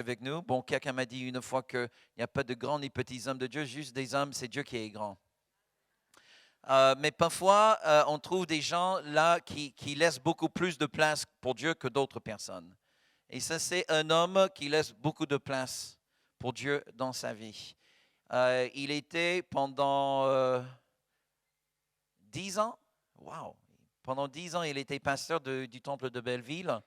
avec nous. Bon, quelqu'un m'a dit une fois qu'il n'y a pas de grands ni petits hommes de Dieu, juste des hommes, c'est Dieu qui est grand. Mais parfois, on trouve des gens là qui laissent beaucoup plus de place pour Dieu que d'autres personnes. Et ça, c'est un homme qui laisse beaucoup de place pour Dieu dans sa vie. Il était pendant 10 ans, wow, pendant 10 ans, il était pasteur du temple de Belleville.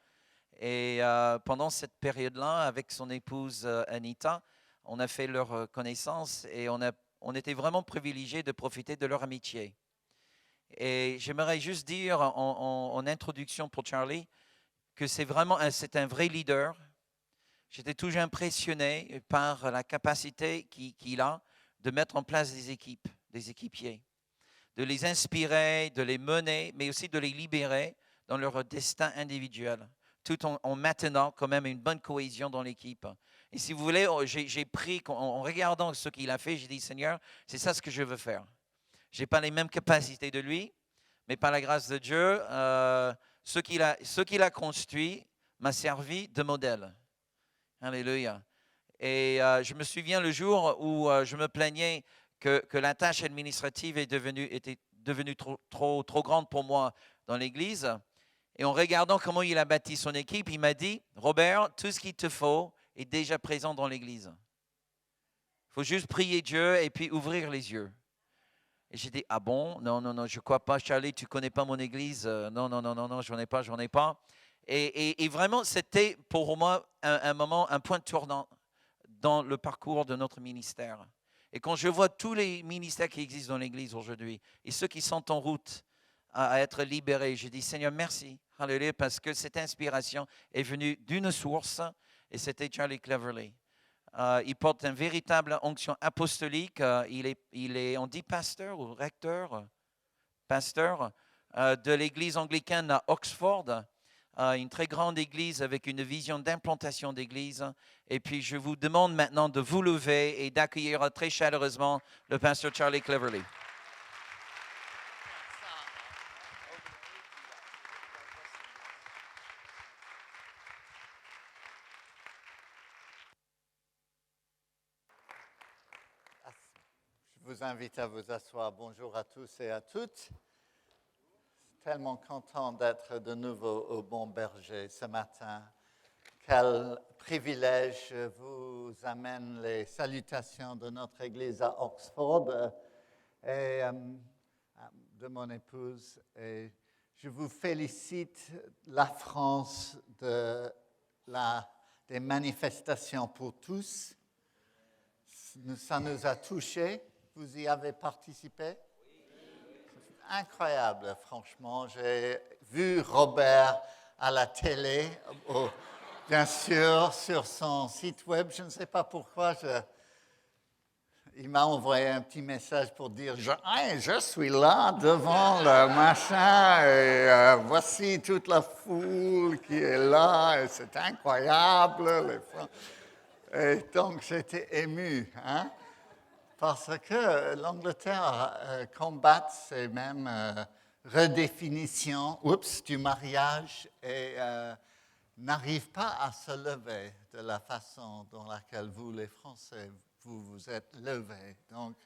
Et pendant cette période-là, avec son épouse Anita, on a fait leur connaissance et on était vraiment privilégiés de profiter de leur amitié. Et j'aimerais juste dire en introduction pour Charlie que c'est un vrai leader. J'étais toujours impressionné par la capacité qu'il a de mettre en place des équipes, des équipiers, de les inspirer, de les mener, mais aussi de les libérer dans leur destin individuel, tout en maintenant quand même une bonne cohésion dans l'équipe. Et si vous voulez, j'ai pris, en regardant ce qu'il a fait, j'ai dit, Seigneur, c'est ça ce que je veux faire. Je n'ai pas les mêmes capacités de lui, mais par la grâce de Dieu, ce qu'il a construit m'a servi de modèle. Alléluia. Et je me souviens le jour où je me plaignais que la tâche administrative était devenue trop grande pour moi dans l'Église. Et en regardant comment il a bâti son équipe, il m'a dit, Robert, tout ce qu'il te faut est déjà présent dans l'Église. Il faut juste prier Dieu et puis ouvrir les yeux. Et j'ai dit, ah bon? Non, non, non, je ne crois pas, Charlie, tu ne connais pas mon Église. Non, non, non, non, non, j'en ai pas, j'en ai pas. Et vraiment, c'était pour moi un moment, un point tournant dans le parcours de notre ministère. Et quand je vois tous les ministères qui existent dans l'Église aujourd'hui et ceux qui sont en route à être libérés, je dis Seigneur, merci, alléluia, parce que cette inspiration est venue d'une source et c'était Charlie Cleverly. Il porte une véritable onction apostolique. On dit pasteur ou recteur, pasteur de l'église anglicane à Oxford. Une très grande église avec une vision d'implantation d'église. Et puis, je vous demande maintenant de vous lever et d'accueillir très chaleureusement le pasteur Charlie Cleverly. Je vous invite à vous asseoir. Bonjour à tous et à toutes. Tellement content d'être de nouveau au Bon Berger ce matin. Quel privilège. Je vous amène les salutations de notre église à Oxford et de mon épouse. Et je vous félicite, la France, des manifestations pour tous. Ça nous a touchés. Vous y avez participé? Incroyable, franchement. J'ai vu Robert à la télé, bien sûr, sur son site web. Je ne sais pas pourquoi. Il m'a envoyé un petit message pour dire je suis là devant le machin et voici toute la foule qui est là et c'est incroyable. Et donc j'étais ému, hein? Parce que l'Angleterre combat ces mêmes redéfinitions du mariage et n'arrive pas à se lever de la façon dans laquelle vous, les Français, vous êtes levés. Donc,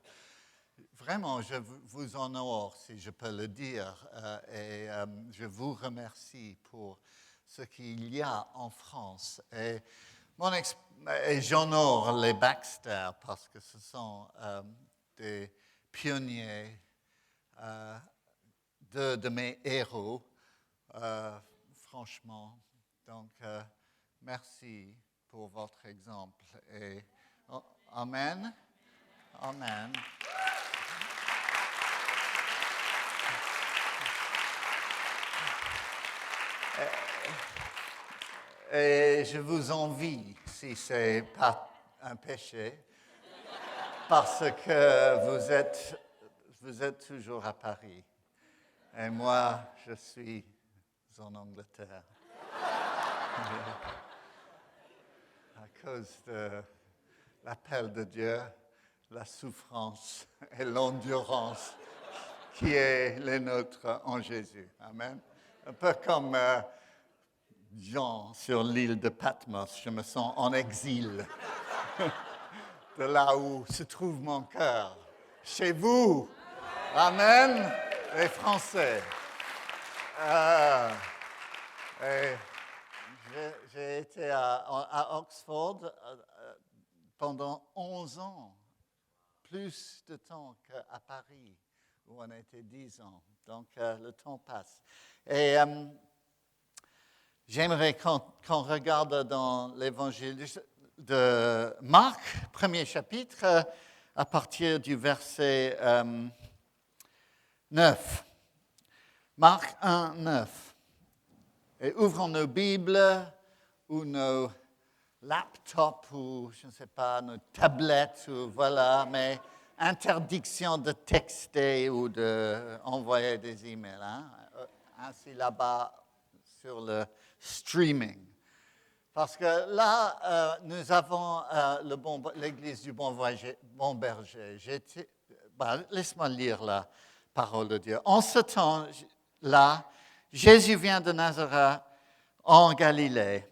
vraiment, je vous honore, si je peux le dire, et je vous remercie pour ce qu'il y a en France. Et j'honore les Baxter parce que ce sont des pionniers, de mes héros, franchement. Donc, merci pour votre exemple. Et, amen. Amen. Et je vous envie, si ce n'est pas un péché, parce que vous êtes toujours à Paris. Et moi, je suis en Angleterre. À cause de l'appel de Dieu, la souffrance et l'endurance qui est les nôtres en Jésus. Amen. Un peu comme gens sur l'île de Patmos. Je me sens en exil de là où se trouve mon cœur. Chez vous. Amen. Les Français. Et j'ai été à Oxford pendant 11 ans. Plus de temps qu'à Paris, où on était 10 ans. Donc, le temps passe. Et j'aimerais qu'on regarde dans l'évangile de Marc, premier chapitre, à partir du verset 9. Marc 1, 9. Et ouvrons nos Bibles ou nos laptops ou, je ne sais pas, nos tablettes, ou voilà, mais interdiction de texter ou d'envoyer des emails. Ainsi là-bas sur le streaming. Parce que là, nous avons l'église du Bon Berger. Laisse-moi lire la parole de Dieu. En ce temps-là, Jésus vient de Nazareth en Galilée.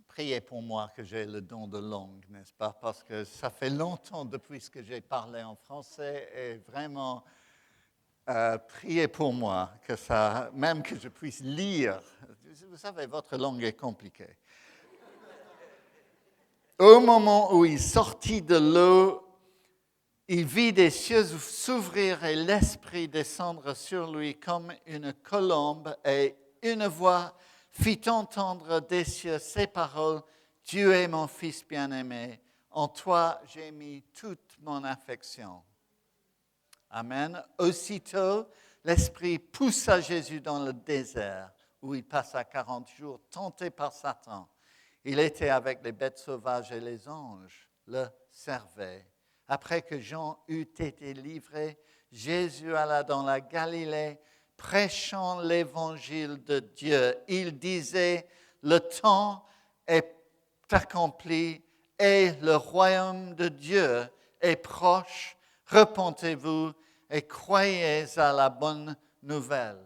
Priez pour moi que j'ai le don de langue, n'est-ce pas? Parce que ça fait longtemps depuis que j'ai parlé en français et vraiment, priez pour moi, même que je puisse lire. Vous savez, votre langue est compliquée. Au moment où il sortit de l'eau, il vit des cieux s'ouvrir et l'Esprit descendre sur lui comme une colombe et une voix fit entendre des cieux ces paroles, « Tu es mon Fils bien-aimé, en toi j'ai mis toute mon affection. » Amen. Aussitôt, l'Esprit poussa Jésus dans le désert, où il passa 40 jours tenté par Satan. Il était avec les bêtes sauvages et les anges le servaient. Après que Jean eut été livré, Jésus alla dans la Galilée, prêchant l'évangile de Dieu. Il disait, le temps est accompli et le royaume de Dieu est proche. Repentez-vous et croyez à la bonne nouvelle.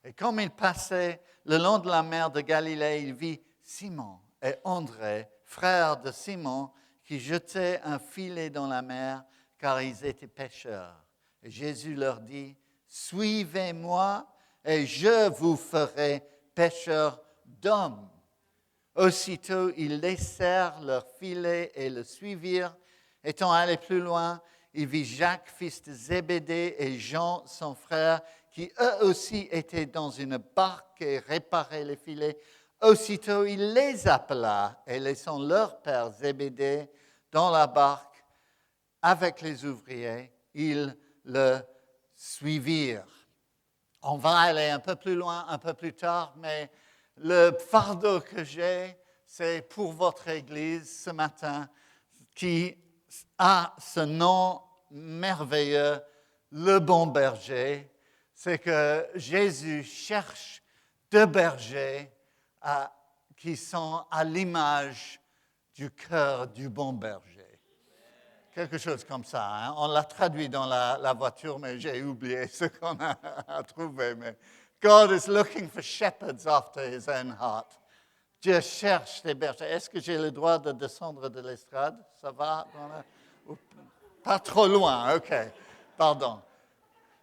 Et comme il passait le long de la mer de Galilée, il vit Simon et André, frères de Simon, qui jetaient un filet dans la mer car ils étaient pêcheurs. Et Jésus leur dit, « Suivez-moi et je vous ferai pêcheurs d'hommes. » Aussitôt, ils laissèrent leur filet et le suivirent. Étant allés plus loin, il vit Jacques, fils de Zébédée, et Jean, son frère, qui eux aussi étaient dans une barque et réparaient les filets. Aussitôt, il les appela et laissant leur père Zébédée dans la barque avec les ouvriers, ils le suivirent. On va aller un peu plus loin, un peu plus tard, mais le fardeau que j'ai, c'est pour votre Église ce matin, qui a ce nom merveilleux, le bon berger. C'est que Jésus cherche deux bergers qui sont à l'image du cœur du bon berger. Quelque chose comme ça. Hein? On l'a traduit dans la voiture, mais j'ai oublié ce qu'on a trouvé. Mais God is looking for shepherds after his own heart. Dieu cherche des bergers. Est-ce que j'ai le droit de descendre de l'estrade? Ça va? Pas trop loin, ok. Pardon.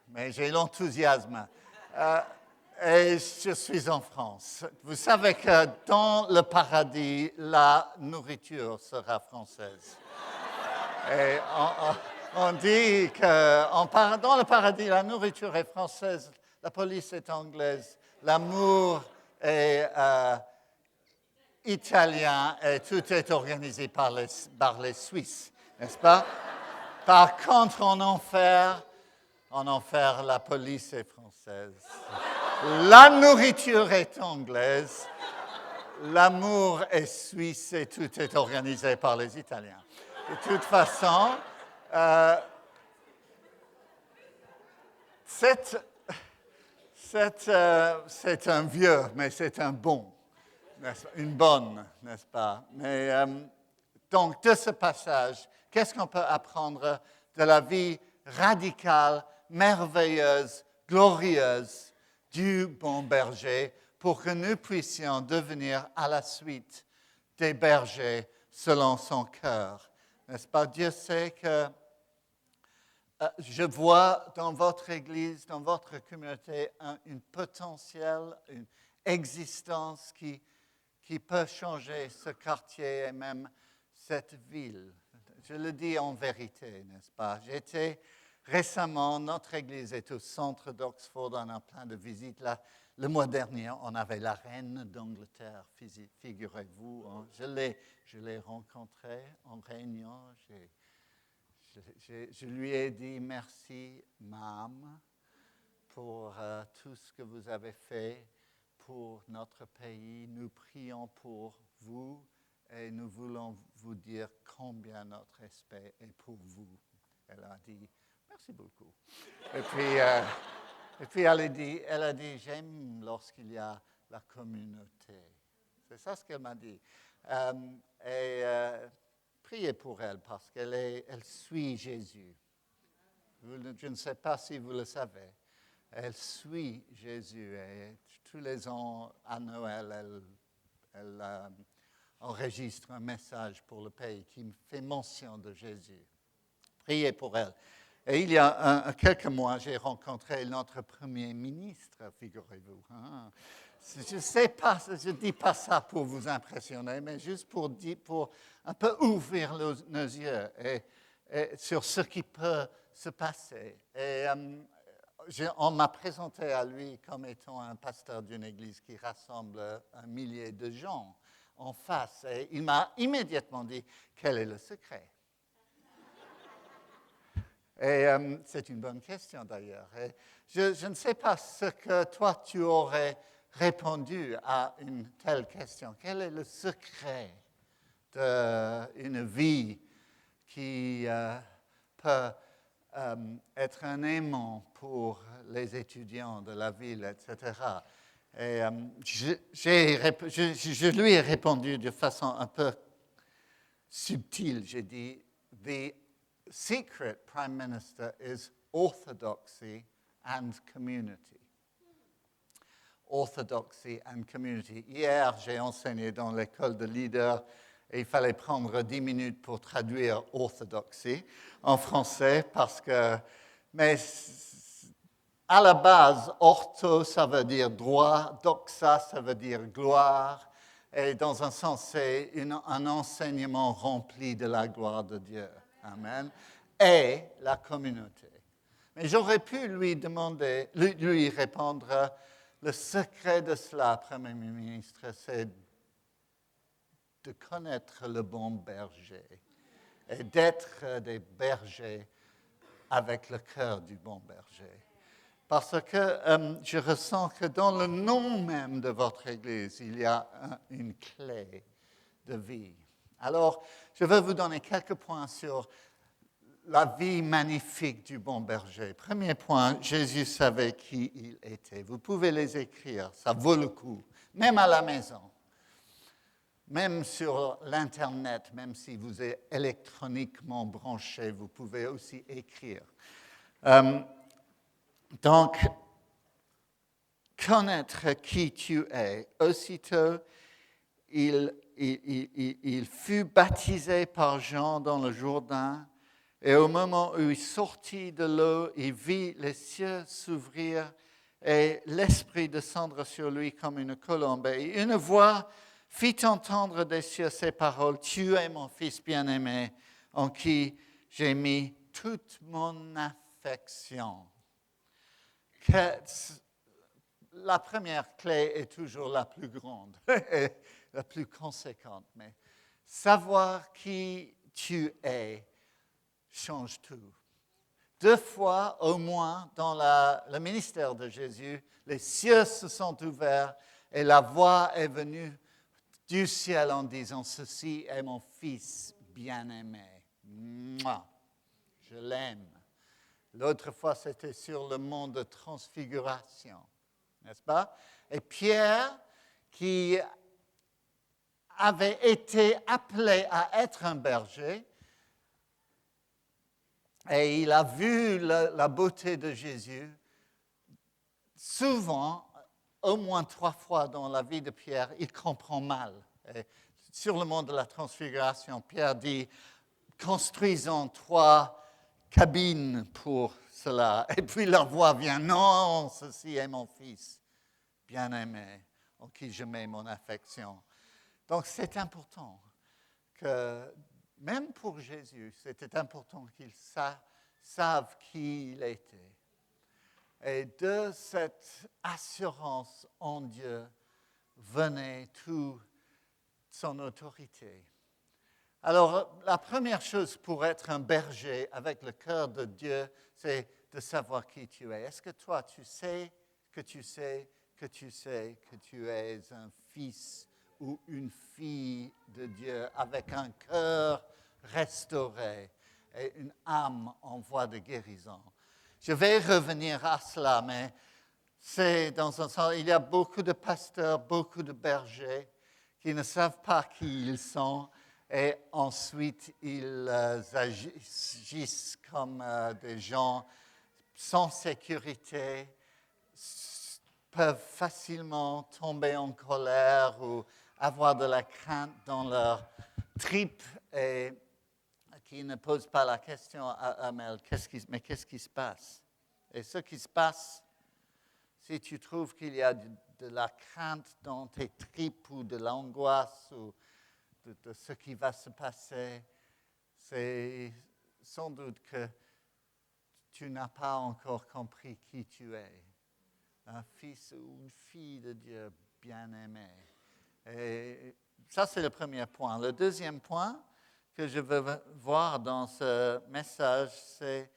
Mais j'ai l'enthousiasme. Et je suis en France. Vous savez que dans le paradis, la nourriture sera française. Et on dit que dans le paradis, la nourriture est française, la police est anglaise, l'amour est italien et tout est organisé par les Suisses, n'est-ce pas? Par contre, en enfer, la police est française. La nourriture est anglaise, l'amour est suisse et tout est organisé par les Italiens. De toute façon, c'est un vieux, mais c'est un bon, une bonne, n'est-ce pas? Mais donc, de ce passage, qu'est-ce qu'on peut apprendre de la vie radicale, merveilleuse, glorieuse du bon berger pour que nous puissions devenir à la suite des bergers selon son cœur. N'est-ce pas? Dieu sait que je vois dans votre Église, dans votre communauté, une potentielle, une existence qui peut changer ce quartier et même cette ville. Je le dis en vérité, n'est-ce pas? Récemment, notre Église est au centre d'Oxford, on a plein de visites là. Le mois dernier, on avait la reine d'Angleterre, figurez-vous. Hein. Je l'ai rencontrée en réunion. Je lui ai dit merci, Mame, pour tout ce que vous avez fait pour notre pays. Nous prions pour vous et nous voulons vous dire combien notre respect est pour vous. Elle a dit merci beaucoup. Et puis elle a dit j'aime lorsqu'il y a la communauté. C'est ça ce qu'elle m'a dit. Priez pour elle parce elle suit Jésus. Je ne sais pas si vous le savez. Elle suit Jésus et tous les ans à Noël, elle enregistre un message pour le pays qui fait mention de Jésus. Priez pour elle. Et il y a quelques mois, j'ai rencontré notre Premier ministre, figurez-vous. Hein. Je ne sais pas, je ne dis pas ça pour vous impressionner, mais juste pour un peu ouvrir nos yeux et sur ce qui peut se passer. Et on m'a présenté à lui comme étant un pasteur d'une église qui rassemble 1 millier de gens en face. Et il m'a immédiatement dit, quel est le secret? Et c'est une bonne question d'ailleurs. Et je ne sais pas ce que toi tu aurais répondu à une telle question. Quel est le secret d'une vie qui peut être un aimant pour les étudiants de la ville, etc. Et je lui ai répondu de façon un peu subtile. J'ai dit, the secret prime minister is orthodoxy and community. Orthodoxy and community. Hier, j'ai enseigné dans l'école de leader et il fallait prendre 10 minutes pour traduire orthodoxie en français parce que, mais à la base, ortho, ça veut dire droit, doxa, ça veut dire gloire, et dans un sens, c'est un enseignement rempli de la gloire de Dieu. Amen. Et la communauté. Mais j'aurais pu lui répondre, le secret de cela, Premier ministre, c'est de connaître le bon berger et d'être des bergers avec le cœur du bon berger. Parce que je ressens que dans le nom même de votre Église, il y a une clé de vie. Alors, je vais vous donner quelques points sur la vie magnifique du bon berger. Premier point, Jésus savait qui il était. Vous pouvez les écrire, ça vaut le coup, même à la maison. Même sur l'Internet, même si vous êtes électroniquement branché, vous pouvez aussi écrire. Donc, connaître qui tu es. Aussitôt, il fut baptisé par Jean dans le Jourdain, et au moment où il sortit de l'eau, il vit les cieux s'ouvrir et l'Esprit descendre sur lui comme une colombe. Et une voix fit entendre des cieux ces paroles, « Tu es mon Fils bien-aimé, en qui j'ai mis toute mon affection. » La première clé est toujours la plus grande et la plus conséquente, mais savoir qui tu es change tout. 2 fois au moins dans le ministère de Jésus, les cieux se sont ouverts et la voix est venue du ciel en disant, « Ceci est mon Fils bien-aimé. Mouah, je l'aime. » L'autre fois, c'était sur le mont de transfiguration, n'est-ce pas? Et Pierre, qui avait été appelé à être un berger, et il a vu la beauté de Jésus, souvent, au moins 3 fois dans la vie de Pierre, il comprend mal. Et sur le mont de la Transfiguration, Pierre dit, construisons 3 cabines pour cela. Et puis leur voix vient, non, ceci est mon fils bien-aimé, en qui je mets mon affection. Donc c'est important que, même pour Jésus, c'était important qu'il savent qui il était. Et de cette assurance en Dieu venait toute son autorité. Alors, la première chose pour être un berger avec le cœur de Dieu, c'est de savoir qui tu es. Est-ce que toi, tu sais que tu sais que tu sais que tu es un fils ou une fille de Dieu avec un cœur restauré et une âme en voie de guérison? Je vais revenir à cela, mais c'est dans un sens, il y a beaucoup de pasteurs, beaucoup de bergers qui ne savent pas qui ils sont et ensuite ils agissent comme des gens sans sécurité, peuvent facilement tomber en colère ou avoir de la crainte dans leur tripes et qui ne posent pas la question à Mel, mais qu'est-ce qui se passe? Et ce qui se passe, si tu trouves qu'il y a de la crainte dans tes tripes ou de l'angoisse ou de ce qui va se passer, c'est sans doute que tu n'as pas encore compris qui tu es. Un fils ou une fille de Dieu bien-aimé. Et ça, c'est le premier point. Le deuxième point que je veux voir dans ce message, c'est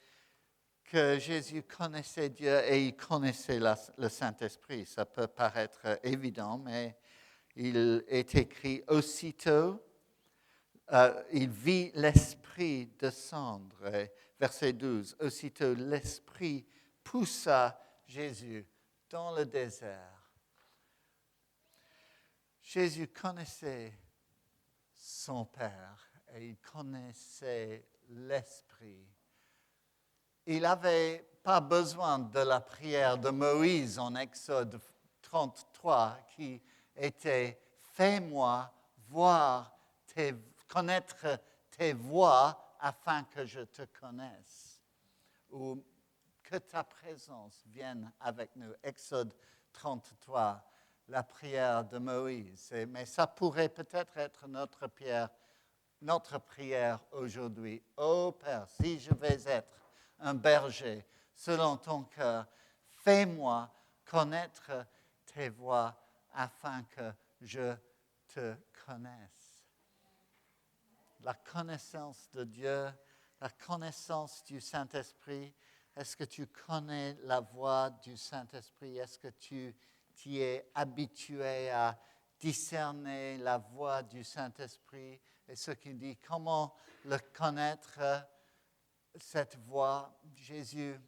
que Jésus connaissait Dieu et il connaissait le Saint-Esprit. Ça peut paraître évident, mais il est écrit aussitôt, il vit l'Esprit descendre. Verset 12, aussitôt l'Esprit poussa Jésus dans le désert. Jésus connaissait son Père et il connaissait l'Esprit. Il n'avait pas besoin de la prière de Moïse en Exode 33 qui était « Fais-moi connaître tes voies afin que je te connaisse » ou « Que ta présence vienne avec nous » Exode 33, la prière de Moïse. Mais ça pourrait peut-être être notre prière aujourd'hui. Ô Père, si je vais être un berger selon ton cœur, fais-moi connaître tes voies afin que je te connaisse. La connaissance de Dieu, la connaissance du Saint-Esprit. Est-ce que tu connais la voix du Saint-Esprit? Est-ce que tu t'y es habitué à discerner la voix du Saint-Esprit? Et ce qui dit, comment le connaître, cette voix? Jésus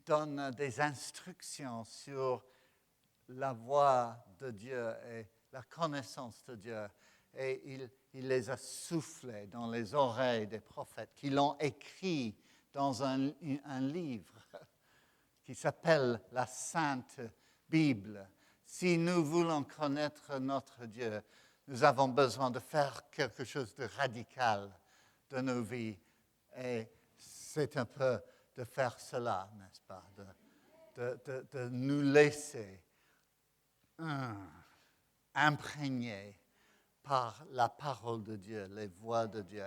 donne des instructions sur la voix de Dieu et la connaissance de Dieu. Et il les a soufflées dans les oreilles des prophètes qui l'ont écrit dans un livre qui s'appelle la Sainte Bible. Si nous voulons connaître notre Dieu, nous avons besoin de faire quelque chose de radical de nos vies. Et c'est un peu de faire cela, n'est-ce pas? De nous laisser imprégner par la parole de Dieu, les voix de Dieu.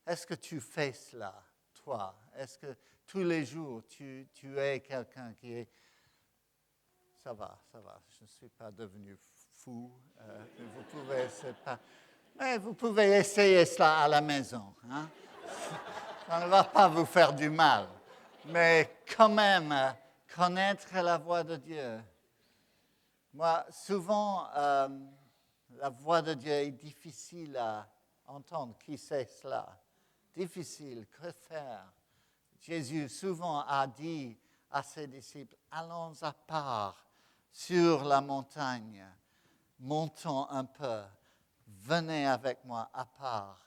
Est-ce que tu fais cela, toi? Est-ce que tous les jours, tu es quelqu'un qui est... Ça va, je ne suis pas devenu fou. Vous pouvez essayer cela à la maison. Hein? Ça ne va pas vous faire du mal. Mais quand même, connaître la voix de Dieu. Moi, souvent, la voix de Dieu est difficile à entendre. Qui sait cela? Difficile, que faire? Jésus souvent a dit à ses disciples, allons à part sur la montagne, montons un peu, venez avec moi à part.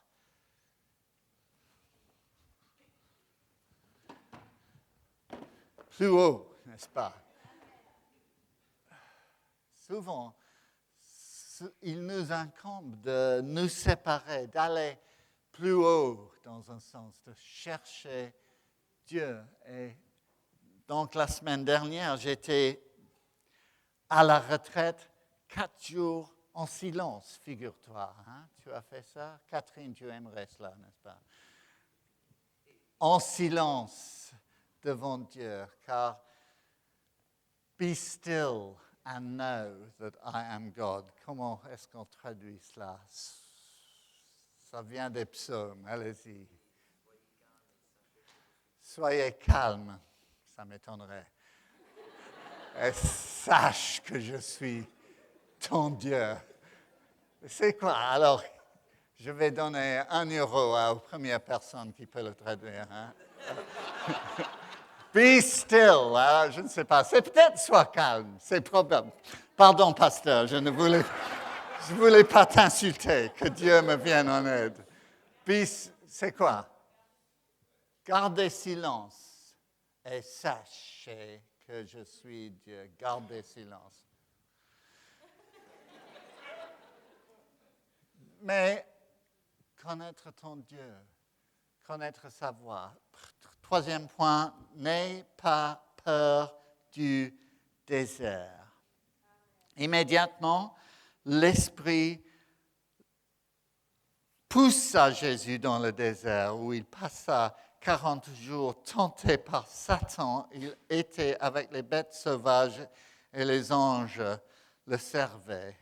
plus haut, n'est-ce pas? Souvent, il nous incombe de nous séparer, d'aller plus haut dans un sens, de chercher Dieu. Et donc la semaine dernière, j'étais à la retraite 4 jours en silence, figure-toi. Hein? Tu as fait ça? Catherine, tu aimerais cela, n'est-ce pas? En silence devant Dieu, car be still and know that I am God. Comment est-ce qu'on traduit cela? Ça vient des psaumes, allez-y. Soyez calme, ça m'étonnerait. Et sache que je suis ton Dieu. C'est quoi? Alors, je vais donner 1 euro aux premières personnes qui peuvent le traduire. Hein? Be still. Alors, je ne sais pas. C'est peut-être sois calme. C'est probable. Pardon, pasteur, je ne voulais pas t'insulter. Que Dieu me vienne en aide. C'est quoi? Gardez silence et sachez que je suis Dieu. Gardez silence. Mais connaître ton Dieu, connaître sa voix. 3e point, n'aie pas peur du désert. Immédiatement, l'Esprit poussa Jésus dans le désert où il passa 40 jours tenté par Satan. Il était avec les bêtes sauvages et les anges le servaient.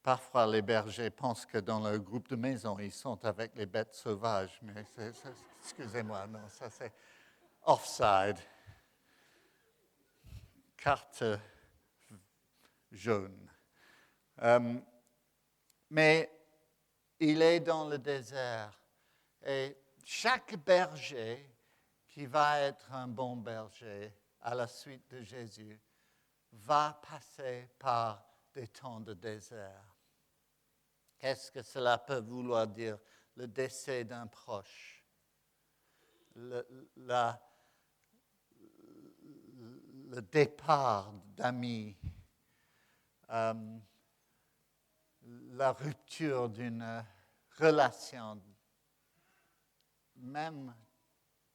Parfois, les bergers pensent que dans leur groupe de maison, ils sont avec les bêtes sauvages. Mais excusez-moi, non, ça c'est offside. Carte jaune. Mais il est dans le désert. Et chaque berger qui va être un bon berger à la suite de Jésus va passer par des temps de désert. Qu'est-ce que cela peut vouloir dire? Le décès d'un proche, le départ d'amis, la rupture d'une relation, même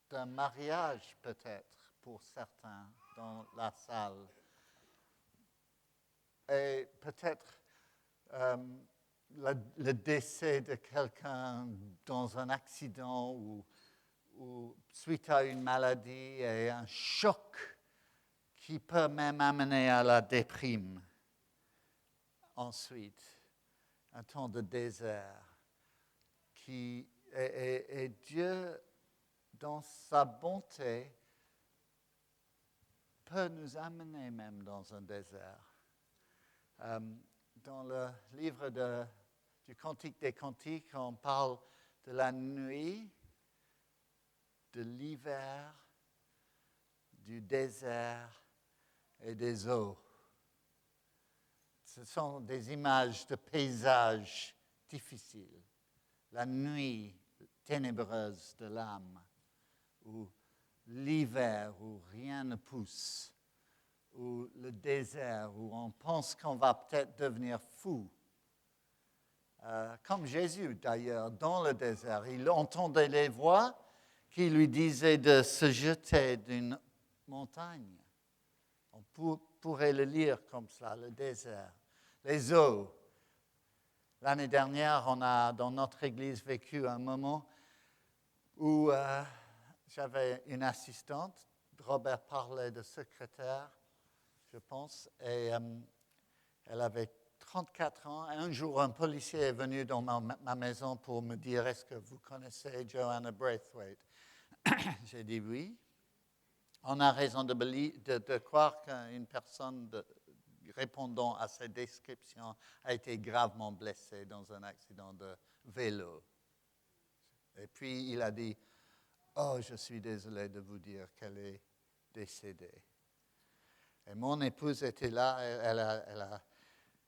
d'un mariage peut-être pour certains dans la salle. Et peut-être le décès de quelqu'un dans un accident ou suite à une maladie et un choc qui peut même amener à la déprime. Ensuite, un temps de désert. Et Dieu, dans sa bonté, peut nous amener même dans un désert. Dans le livre du Cantique des Cantiques, on parle de la nuit, de l'hiver, du désert et des eaux. Ce sont des images de paysages difficiles. La nuit ténébreuse de l'âme, ou l'hiver où rien ne pousse, ou le désert où on pense qu'on va peut-être devenir fou. Comme Jésus d'ailleurs, dans le désert, il entendait les voix qui lui disaient de se jeter d'une montagne. On pourrait le lire comme ça, le désert. Les eaux. L'année dernière, on a dans notre église vécu un moment où j'avais une assistante. Robert parlait de secrétaire, je pense, et elle avait 34 ans. Un jour, un policier est venu dans ma maison pour me dire « Est-ce que vous connaissez Joanna Braithwaite ?» J'ai dit oui. On a raison de croire qu'une personne répondant à ces descriptions a été gravement blessée dans un accident de vélo. Et puis il a dit « Oh, je suis désolé de vous dire qu'elle est décédée. » Et mon épouse était là, elle a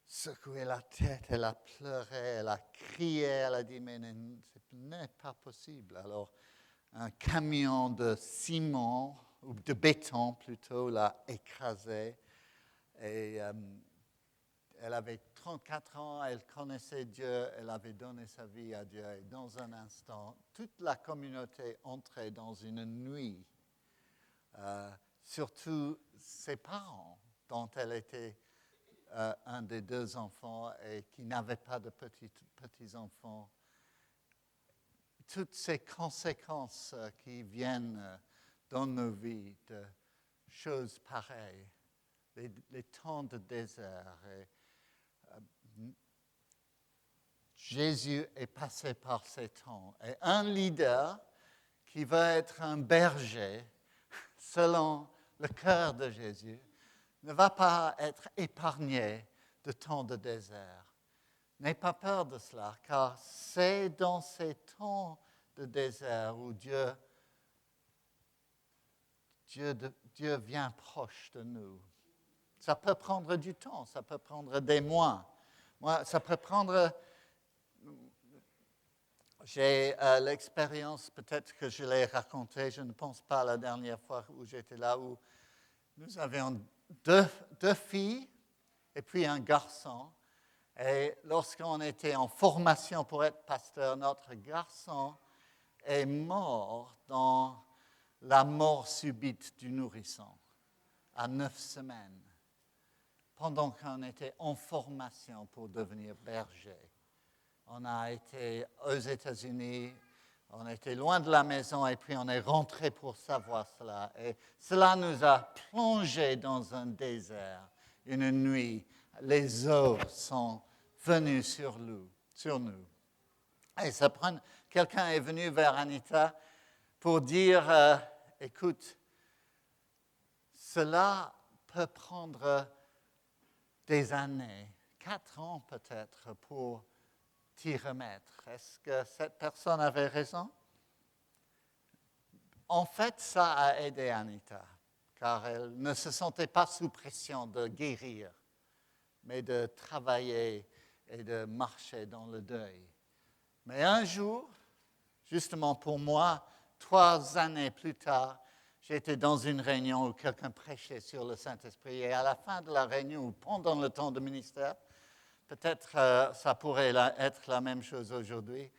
secoué la tête, elle a pleuré, elle a crié, elle a dit « Mais ce n'est pas possible. » Alors, un camion de ciment ou de béton plutôt, l'a écrasé. Et elle avait 34 ans, elle connaissait Dieu, elle avait donné sa vie à Dieu. Et dans un instant, toute la communauté entrait dans une nuit. Surtout ses parents, dont elle était un des deux enfants et qui n'avait pas de petits-enfants. Toutes ces conséquences qui viennent dans nos vies de choses pareilles, les temps de désert. Jésus est passé par ces temps. Et un leader qui va être un berger, selon le cœur de Jésus, ne va pas être épargné de temps de désert. N'aie pas peur de cela, car c'est dans ces temps de désert où Dieu vient proche de nous. Ça peut prendre du temps, ça peut prendre des mois. Moi, ça peut prendre... J'ai l'expérience, peut-être que je l'ai racontée, je ne pense pas la dernière fois où j'étais là, où nous avions deux filles et puis un garçon. Et lorsqu'on était en formation pour être pasteur, notre garçon est mort dans la mort subite du nourrisson à 9 semaines, pendant qu'on était en formation pour devenir berger. On a été aux États-Unis, on était loin de la maison et puis on est rentré pour savoir cela. Et cela nous a plongés dans un désert, une nuit. Les eaux sont venues sur nous. Et quelqu'un est venu vers Anita pour dire, écoute, cela peut prendre des années, 4 ans peut-être, pour t'y remettre. Est-ce que cette personne avait raison? En fait, ça a aidé Anita, car elle ne se sentait pas sous pression de guérir, mais de travailler et de marcher dans le deuil. Mais un jour, justement pour moi, 3 années plus tard, j'étais dans une réunion où quelqu'un prêchait sur le Saint-Esprit. Et à la fin de la réunion, ou pendant le temps de ministère, peut-être ça pourrait être la même chose aujourd'hui,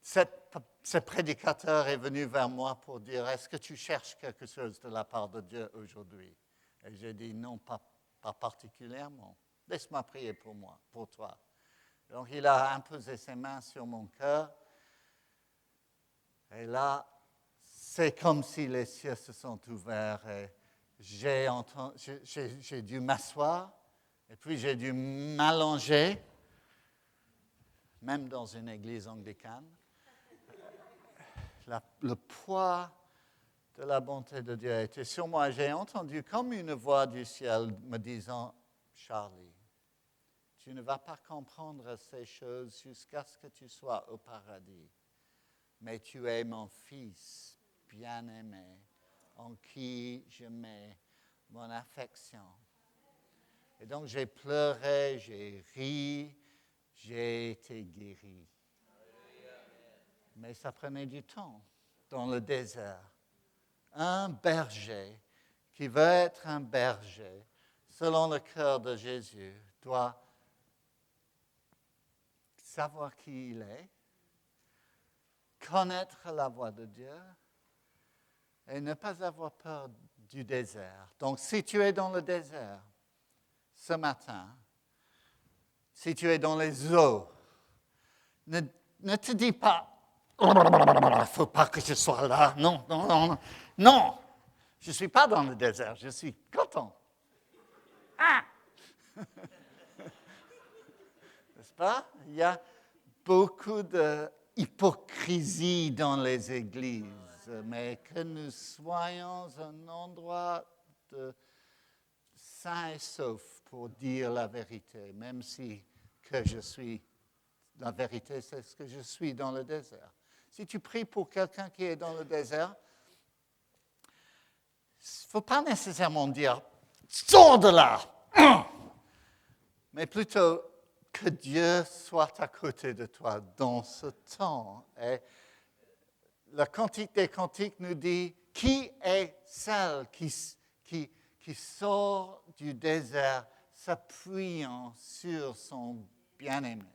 ce prédicateur est venu vers moi pour dire, est-ce que tu cherches quelque chose de la part de Dieu aujourd'hui? Et j'ai dit, non, pas particulièrement. Laisse-moi prier pour toi. Donc, il a imposé ses mains sur mon cœur. Et là, c'est comme si les cieux se sont ouverts. Et j'ai dû m'asseoir. Et puis, j'ai dû m'allonger, même dans une église anglicane. Le poids de la bonté de Dieu était sur moi. J'ai entendu comme une voix du ciel me disant, Charlie, tu ne vas pas comprendre ces choses jusqu'à ce que tu sois au paradis. Mais tu es mon fils bien-aimé, en qui je mets mon affection. Et donc j'ai pleuré, j'ai ri, j'ai été guéri. Mais ça prenait du temps dans le désert. Un berger qui veut être un berger, selon le cœur de Jésus, doit savoir qui il est, connaître la voix de Dieu et ne pas avoir peur du désert. Donc, si tu es dans le désert ce matin, si tu es dans les eaux, ne te dis pas, il ne faut pas que je sois là. Non, non, non, non. Non, je ne suis pas dans le désert, je suis content. Ah! N'est-ce pas? Il y a beaucoup d'hypocrisie dans les églises, mais que nous soyons un endroit de sain et sauf pour dire la vérité, même si que je suis, la vérité, c'est ce que je suis dans le désert. Si tu pries pour quelqu'un qui est dans le désert, il ne faut pas nécessairement dire « sors de là !» mais plutôt que Dieu soit à côté de toi dans ce temps. Et le Cantique des Cantiques nous dit qui est celle qui sort du désert s'appuyant sur son bien-aimé?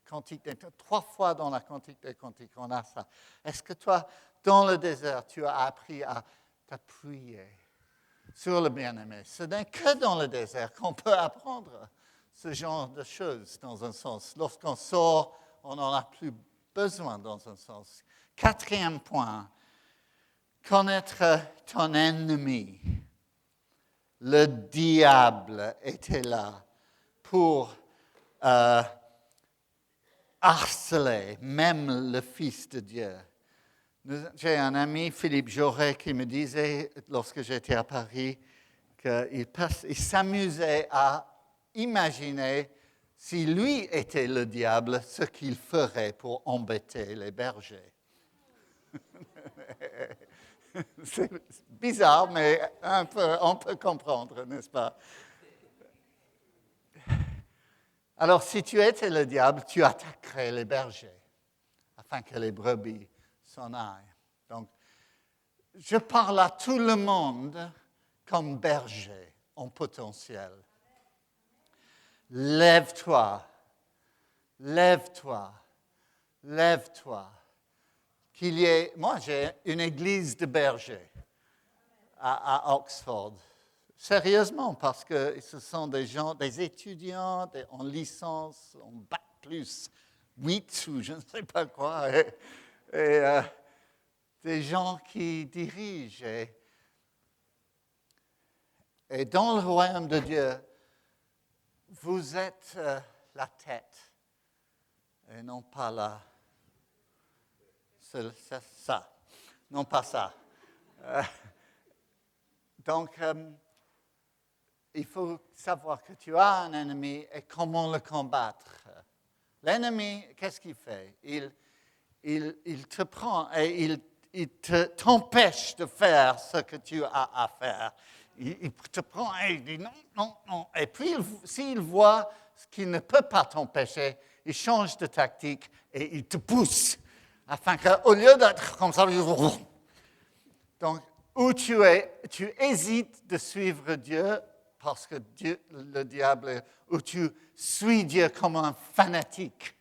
Cantique des, 3 fois dans la Cantique des Cantiques, on a ça. Est-ce que toi, dans le désert, tu as appris à t'appuyer sur le bien-aimé? Ce n'est que dans le désert qu'on peut apprendre ce genre de choses, dans un sens. Lorsqu'on sort, on n'en a plus besoin, dans un sens. 4e point, connaître ton ennemi. Le diable était là pour harceler même le Fils de Dieu. J'ai un ami, Philippe Jaurès, qui me disait, lorsque j'étais à Paris, qu'il s'amusait à imaginer, si lui était le diable, ce qu'il ferait pour embêter les bergers. C'est bizarre, mais on peut comprendre, n'est-ce pas? Alors, si tu étais le diable, tu attaquerais les bergers afin que les brebis s'en aillent. Donc, je parle à tout le monde comme berger en potentiel. Lève-toi, lève-toi, lève-toi. Moi, j'ai une église de bergers à Oxford. Sérieusement, parce que ce sont des gens, des étudiants en licence, en bac plus 8 ou je ne sais pas quoi, et des gens qui dirigent. Et dans le royaume de Dieu, vous êtes la tête et non pas ça. Non pas ça. Donc, il faut savoir que tu as un ennemi et comment le combattre. L'ennemi, qu'est-ce qu'il fait? Il te prend et il t'empêche de faire ce que tu as à faire. Il te prend et il dit non, non, non. Et puis, s'il voit qu'il ne peut pas t'empêcher, il change de tactique et il te pousse. Afin qu'au lieu d'être comme ça, donc, où tu hésites de suivre Dieu, parce que le diable, où tu suis Dieu comme un fanatique,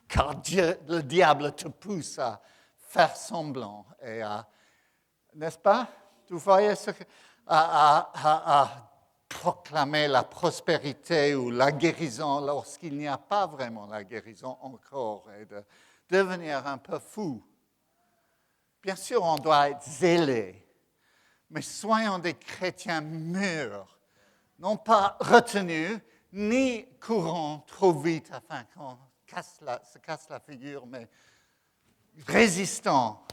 car le diable te pousse à faire semblant et n'est-ce pas? Vous voyez à proclamer la prospérité ou la guérison lorsqu'il n'y a pas vraiment la guérison encore et de devenir un peu fou. Bien sûr, on doit être zélé, mais soyons des chrétiens mûrs, non pas retenus, ni courant trop vite afin qu'on se casse la figure, mais résistants.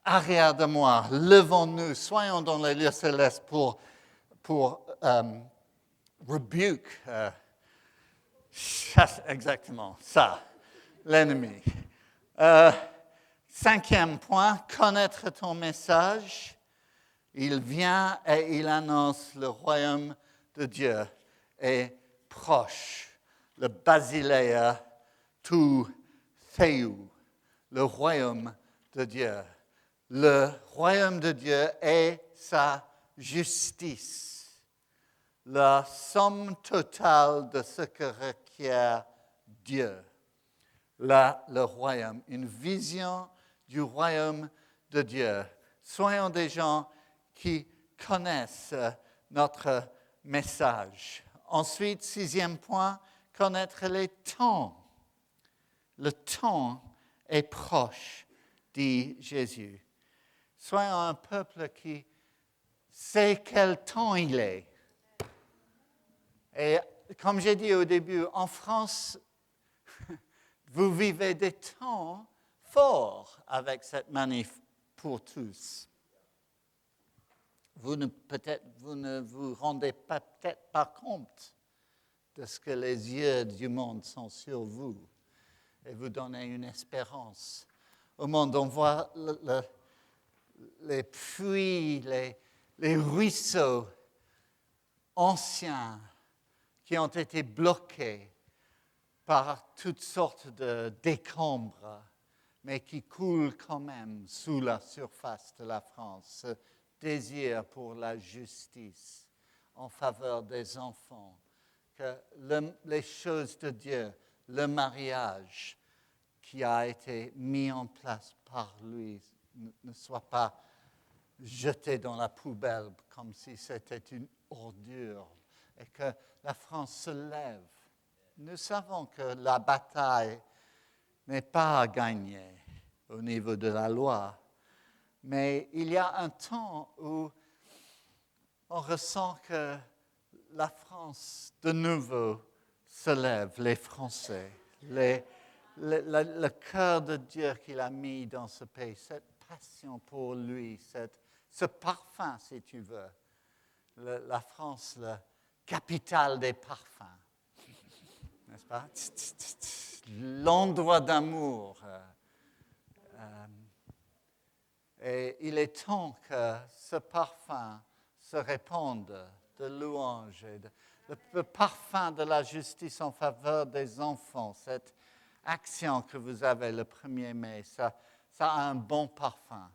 Arrière de moi, levons-nous, soyons dans les lieux célestes pour rebuke, exactement, ça, l'ennemi. 5e point, connaître ton message. Il vient et il annonce le royaume de Dieu est proche. Le Basileia tu Theou, le royaume de Dieu. Le royaume de Dieu est sa justice, la somme totale de ce que requiert Dieu. Là, le royaume, une vision du royaume de Dieu. Soyons des gens qui connaissent notre message. Ensuite, 6e point, connaître les temps. Le temps est proche, dit Jésus. Soyons un peuple qui sait quel temps il est. Et comme j'ai dit au début, en France, vous vivez des temps forts avec cette manif pour tous. Vous ne vous rendez peut-être pas compte de ce que les yeux du monde sont sur vous et vous donnez une espérance au monde. On voit les puits, les ruisseaux anciens qui ont été bloqués par toutes sortes de décombres. mais qui coule quand même sous la surface de la France, ce désir pour la justice en faveur des enfants, que les choses de Dieu, le mariage qui a été mis en place par lui ne soit pas jeté dans la poubelle comme si c'était une ordure et que la France se lève. Nous savons que la bataille n'est pas à gagner au niveau de la loi, mais il y a un temps où on ressent que la France, de nouveau, se lève, les Français, le cœur de Dieu qu'il a mis dans ce pays, cette passion pour lui, ce parfum, si tu veux. La France, la capitale des parfums, n'est-ce pas? L'endroit d'amour. Et il est temps que ce parfum se répande de louange et le parfum de la justice en faveur des enfants, cette action que vous avez le 1er mai, ça a un bon parfum.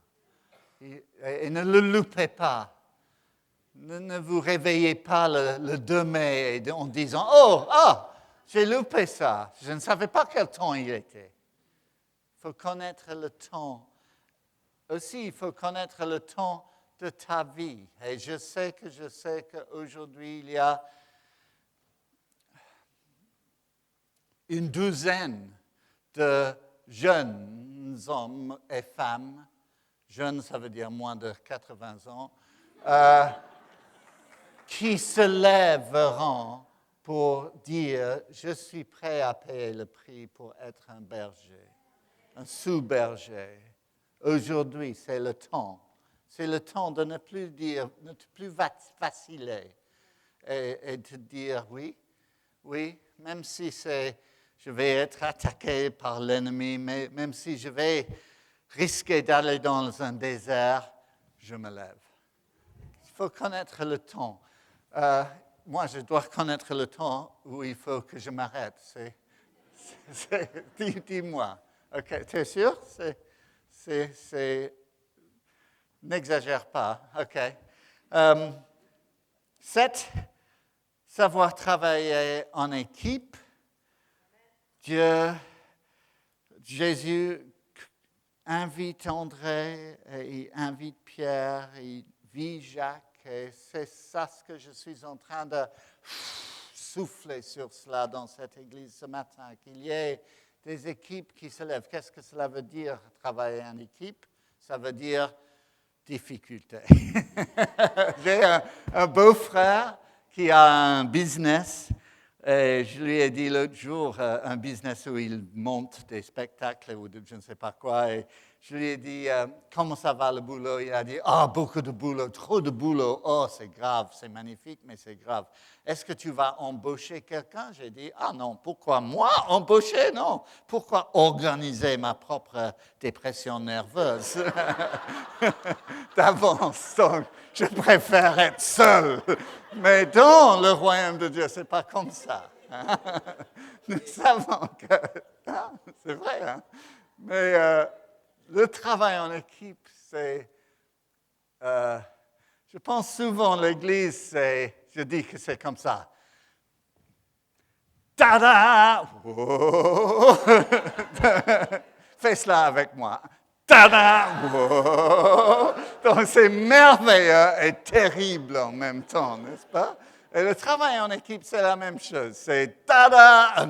Et ne le loupez pas. Ne vous réveillez pas le 2 mai en disant « Oh, j'ai loupé ça. Je ne savais pas quel temps il était. » Il faut connaître le temps. Aussi, il faut connaître le temps de ta vie. Et je sais qu'aujourd'hui, il y a une douzaine de jeunes hommes et femmes, jeunes, ça veut dire moins de 80 ans, qui se lèveront pour dire « Je suis prêt à payer le prix pour être un berger, un sous-berger. » Aujourd'hui, c'est le temps. C'est le temps de ne plus vaciller et de dire oui, même si je vais être attaqué par l'ennemi, même si je vais risquer d'aller dans un désert, je me lève. Il faut connaître le temps. Moi, je dois connaître le temps où il faut que je m'arrête. Dis-moi. OK, tu es sûr? N'exagère pas. OK. 7, savoir travailler en équipe. Jésus invite André, et il invite Pierre, il vit Jacques. Et c'est ça ce que je suis en train de souffler sur cela dans cette église ce matin, qu'il y ait des équipes qui se lèvent. Qu'est-ce que cela veut dire, travailler en équipe? Ça veut dire difficulté. J'ai un beau-frère qui a un business. Et je lui ai dit l'autre jour, un business où il monte des spectacles ou je ne sais pas quoi. Et je lui ai dit, comment ça va le boulot? Il a dit, beaucoup de boulot, trop de boulot. Oh, c'est grave, c'est magnifique, mais c'est grave. Est-ce que tu vas embaucher quelqu'un? J'ai dit, non, pourquoi moi embaucher? Non. Pourquoi organiser ma propre dépression nerveuse d'avance? Donc, je préfère être seul. Mais dans le royaume de Dieu, ce n'est pas comme ça. Nous savons que... c'est vrai, hein? Mais le travail en équipe, c'est... je pense souvent l'Église, je dis que c'est comme ça. Tada! Fais cela avec moi. Tada! Donc c'est merveilleux et terrible en même temps, n'est-ce pas? Et le travail en équipe, c'est la même chose. C'est tada!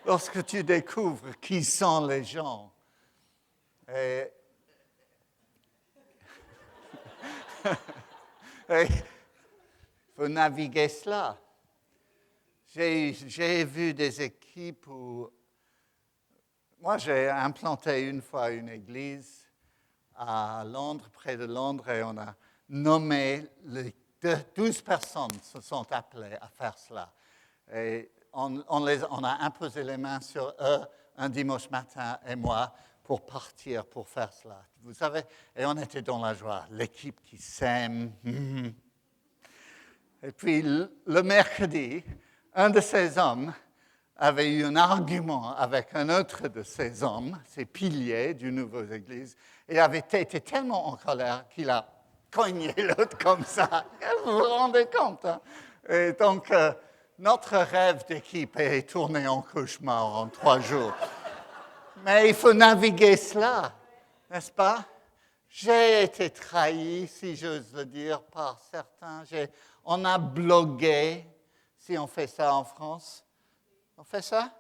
Lorsque tu découvres qui sont les gens. Et il faut naviguer cela. J'ai vu des équipes où... Moi, j'ai implanté une fois une église à Londres, près de Londres, et on a nommé 12 personnes se sont appelées à faire cela. Et on a imposé les mains sur eux un dimanche matin et moi pour partir pour faire cela. Vous savez, et on était dans la joie, l'équipe qui s'aime. Et puis le mercredi, un de ces hommes avait eu un argument avec un autre de ces hommes, ces piliers du nouveau Église. Il avait été tellement en colère qu'il a cogné l'autre comme ça. Vous vous rendez compte, hein? Et donc, notre rêve d'équipe est tourné en cauchemar en 3 jours. Mais il faut naviguer cela, n'est-ce pas? J'ai été trahi, si j'ose le dire, par certains. On a blogué, si on fait ça en France. On fait ça?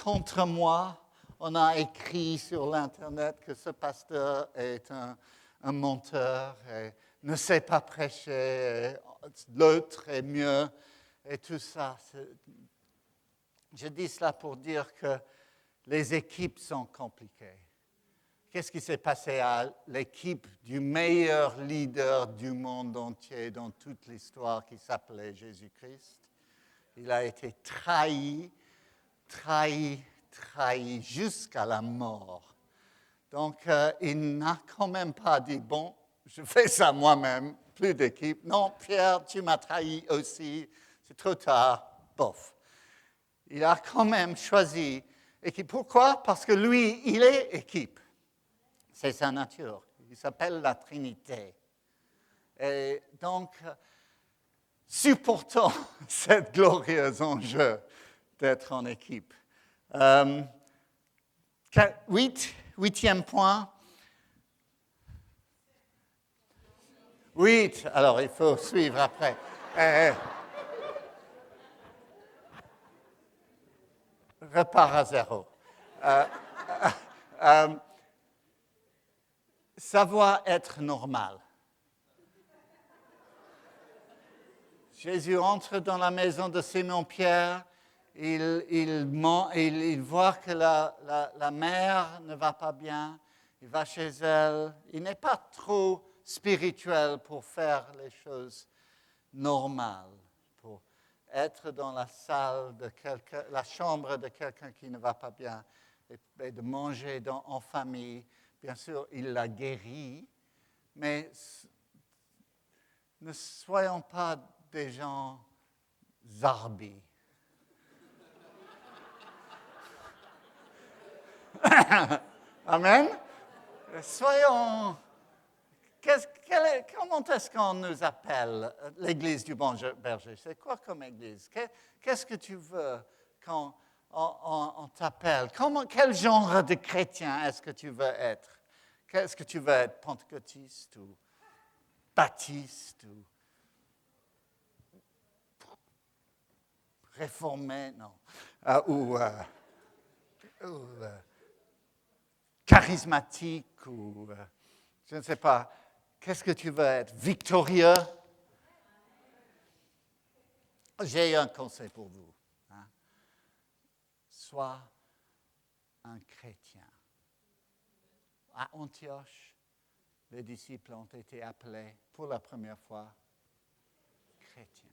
Contre moi, on a écrit sur l'Internet que ce pasteur est un menteur et ne sait pas prêcher, et l'autre est mieux, et tout ça. Je dis cela pour dire que les équipes sont compliquées. Qu'est-ce qui s'est passé à l'équipe du meilleur leader du monde entier dans toute l'histoire qui s'appelait Jésus-Christ? Il a été trahi jusqu'à la mort. Donc, il n'a quand même pas dit, bon, je fais ça moi-même, plus d'équipe. Non, Pierre, tu m'as trahi aussi, c'est trop tard, bof. Il a quand même choisi équipe. Pourquoi? Parce que lui, il est équipe. C'est sa nature. Il s'appelle la Trinité. Et donc, supportons cet glorieux enjeu d'être en équipe. Huitième point. 8, alors il faut suivre après. Repart à 0. Savoir être normal. Jésus entre dans la maison de Simon-Pierre. Il voit que la mère ne va pas bien. Il va chez elle. Il n'est pas trop spirituel pour faire les choses normales, pour être dans la salle de quelqu'un, la chambre de quelqu'un qui ne va pas bien et de manger en famille. Bien sûr, il l'a guéri, mais ne soyons pas des gens zarbis. Amen. Soyons... Comment est-ce qu'on nous appelle l'Église du Bon Berger? C'est quoi comme Église? Qu'est-ce que tu veux quand on t'appelle? Quel genre de chrétien est-ce que tu veux être? Est-ce que tu veux être pentecôtiste ou baptiste ou réformé? Non. Ou charismatique ou je ne sais pas. Qu'est-ce que tu veux être? Victorieux? J'ai un conseil pour vous. Hein? Sois un chrétien. À Antioche, les disciples ont été appelés pour la première fois chrétiens.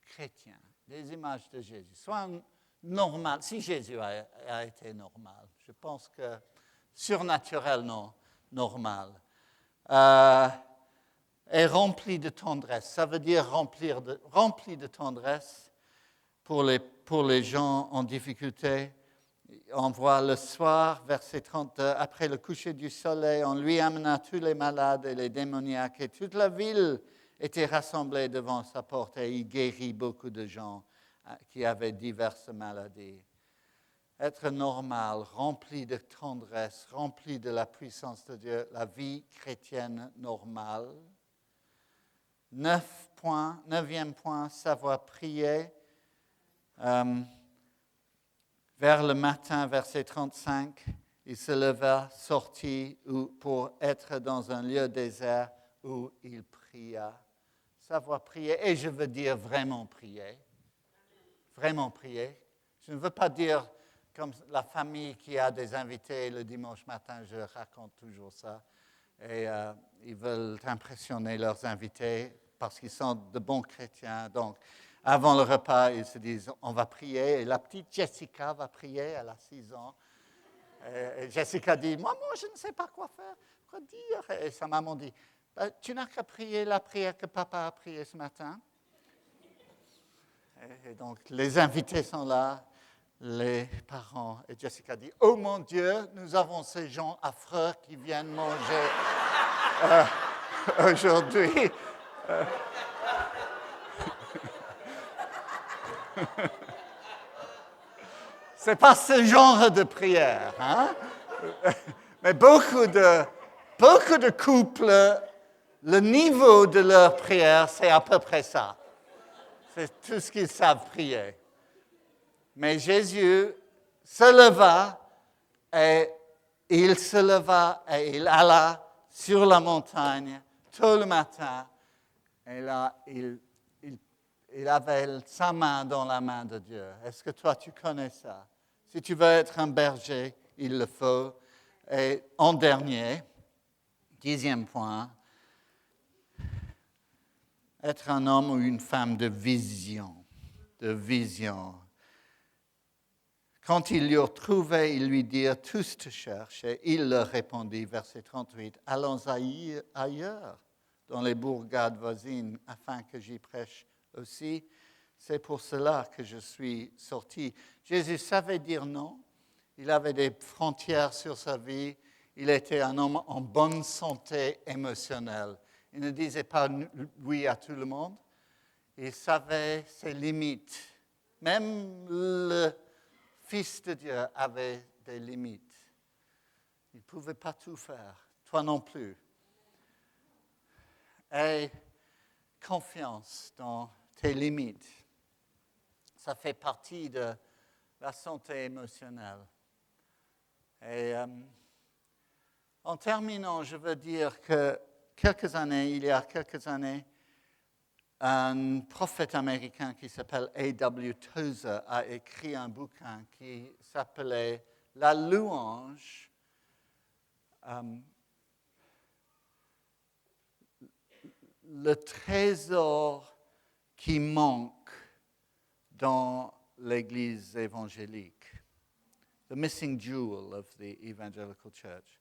Chrétiens, des images de Jésus. Sois normal. Si Jésus a été normal, je pense que surnaturel, non, normal. Et rempli de tendresse. Ça veut dire rempli de tendresse pour les gens en difficulté. On voit le soir, verset 32, après le coucher du soleil, on lui amena tous les malades et les démoniaques, et toute la ville était rassemblée devant sa porte, et il guérit beaucoup de gens qui avaient diverses maladies. Être normal, rempli de tendresse, rempli de la puissance de Dieu, la vie chrétienne normale. 9e point, savoir prier. Vers le matin, verset 35, il se leva, sortit pour être dans un lieu désert où il pria. Savoir prier, et je veux dire vraiment prier. Vraiment prier. Je ne veux pas dire comme la famille qui a des invités le dimanche matin, je raconte toujours ça. Et ils veulent impressionner leurs invités parce qu'ils sont de bons chrétiens. Donc, avant le repas, ils se disent, on va prier. Et la petite Jessica va prier, elle a 6 ans. Et Jessica dit, maman, je ne sais pas quoi faire, quoi dire. Et sa maman dit, tu n'as qu'à prier la prière que papa a priée ce matin. Et donc, les invités sont là. les parents. Et Jessica dit, oh mon Dieu, nous avons ces gens affreux qui viennent manger aujourd'hui. C'est pas ce genre de prière, hein? Mais beaucoup de couples, le niveau de leur prière, c'est à peu près ça. C'est tout ce qu'ils savent prier. Mais Jésus se leva et il alla sur la montagne tôt le matin. Et là, il avait sa main dans la main de Dieu. Est-ce que toi, tu connais ça? Si tu veux être un berger, il le faut. Et en dernier, 10e point, être un homme ou une femme de vision. De vision. Quand ils l'eurent trouvé, ils lui dirent, tous te cherchent. Et il leur répondit, verset 38, allons ailleurs, dans les bourgades voisines, afin que j'y prêche aussi. C'est pour cela que je suis sorti. Jésus savait dire non. Il avait des frontières sur sa vie. Il était un homme en bonne santé émotionnelle. Il ne disait pas oui à tout le monde. Il savait ses limites. Même le Fils de Dieu avait des limites. Il ne pouvait pas tout faire. Toi non plus. Aie confiance dans tes limites. Ça fait partie de la santé émotionnelle. Et en terminant, je veux dire que il y a quelques années, un prophète américain qui s'appelle A.W. Tozer a écrit un bouquin qui s'appelait « La louange ». Le trésor qui manque dans l'Église évangélique. The missing jewel of the evangelical church.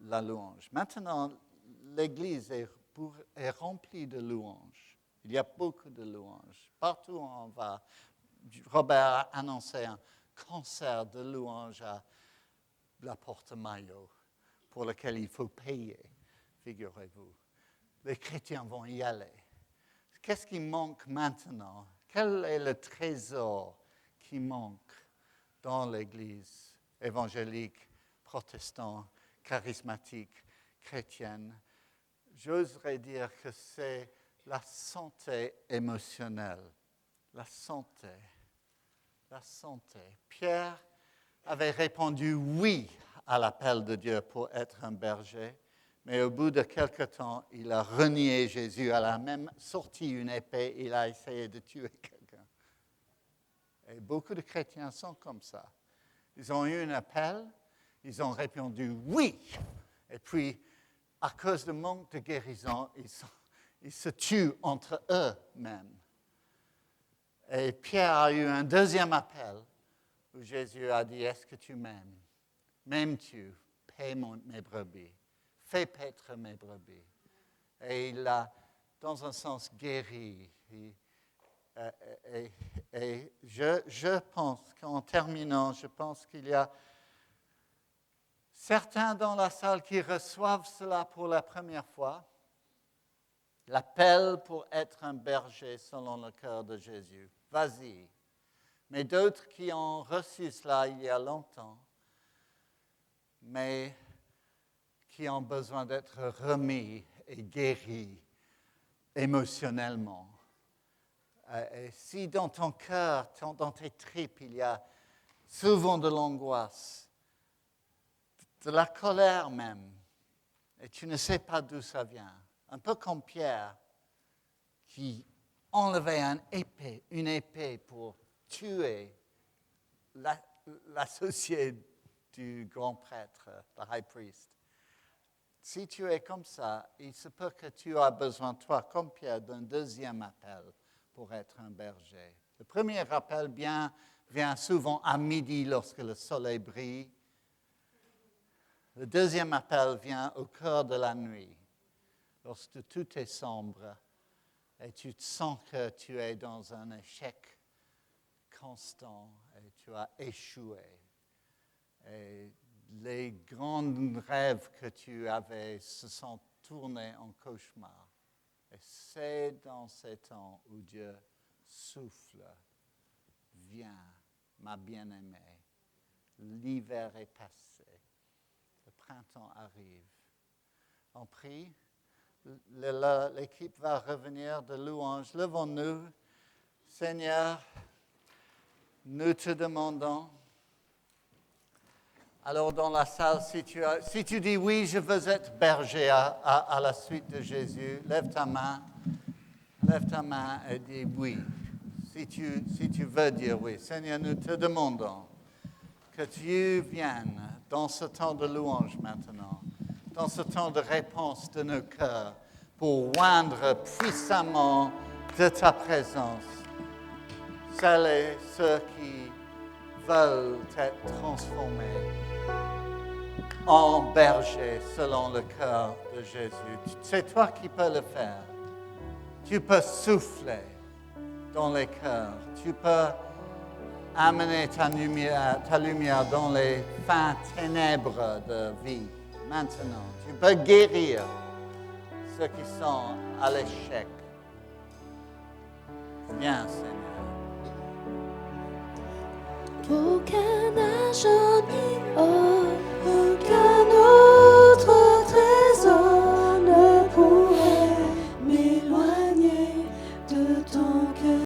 La louange. Maintenant, l'Église est remplie de louanges. Il y a beaucoup de louanges. Partout où on va, Robert a annoncé un concert de louanges à la Porte Maillot pour lequel il faut payer, figurez-vous. Les chrétiens vont y aller. Qu'est-ce qui manque maintenant? Quel est le trésor qui manque dans l'Église évangélique, protestante, charismatique, chrétienne? J'oserais dire que c'est la santé émotionnelle. La santé. La santé. Pierre avait répondu oui à l'appel de Dieu pour être un berger. Mais au bout de quelque temps, il a renié Jésus. Elle a même sorti une épée. Il a essayé de tuer quelqu'un. Et beaucoup de chrétiens sont comme ça. Ils ont eu un appel. Ils ont répondu oui. Et puis, à cause du manque de guérison, ils se tuent entre eux-mêmes. Et Pierre a eu un deuxième appel où Jésus a dit, est-ce que tu m'aimes? M'aimes-tu? Paie mes brebis. Fais paître mes brebis. Et il a, dans un sens, guéri. Et je pense qu'en terminant, je pense qu'il y a certains dans la salle qui reçoivent cela pour la première fois, l'appel pour être un berger selon le cœur de Jésus. Vas-y. Mais d'autres qui ont reçu cela il y a longtemps, mais qui ont besoin d'être remis et guéris émotionnellement. Et si dans ton cœur, dans tes tripes, il y a souvent de l'angoisse, de la colère même, et tu ne sais pas d'où ça vient, un peu comme Pierre, qui enlevait une épée pour tuer l'associé du grand prêtre, le high priest. Si tu es comme ça, il se peut que tu aies besoin, toi, comme Pierre, d'un deuxième appel pour être un berger. Le premier appel vient souvent à midi lorsque le soleil brille. Le deuxième appel vient au cœur de la nuit, lorsque tout est sombre et tu te sens que tu es dans un échec constant. tu as échoué. Et les grands rêves que tu avais se sont tournés en cauchemar. Et c'est dans ces temps où Dieu souffle. Viens, ma bien-aimée. L'hiver est passé. Le printemps arrive. On prie. L'équipe va revenir de louange. Levons-nous. Seigneur, nous te demandons. Alors dans la salle, si tu dis oui, je veux être berger à la suite de Jésus, lève ta main et dis oui. Si tu veux dire oui, Seigneur, nous te demandons que tu viennes dans ce temps de louange maintenant, dans ce temps de réponse de nos cœurs, pour oindre puissamment de ta présence celles et ceux qui veulent être transformés en berger selon le cœur de Jésus. C'est toi qui peux le faire. Tu peux souffler dans les cœurs. Tu peux amener ta lumière dans les fins ténèbres de vie. Maintenant, tu peux guérir ceux qui sont à l'échec. Viens, Seigneur. 독한 하셨니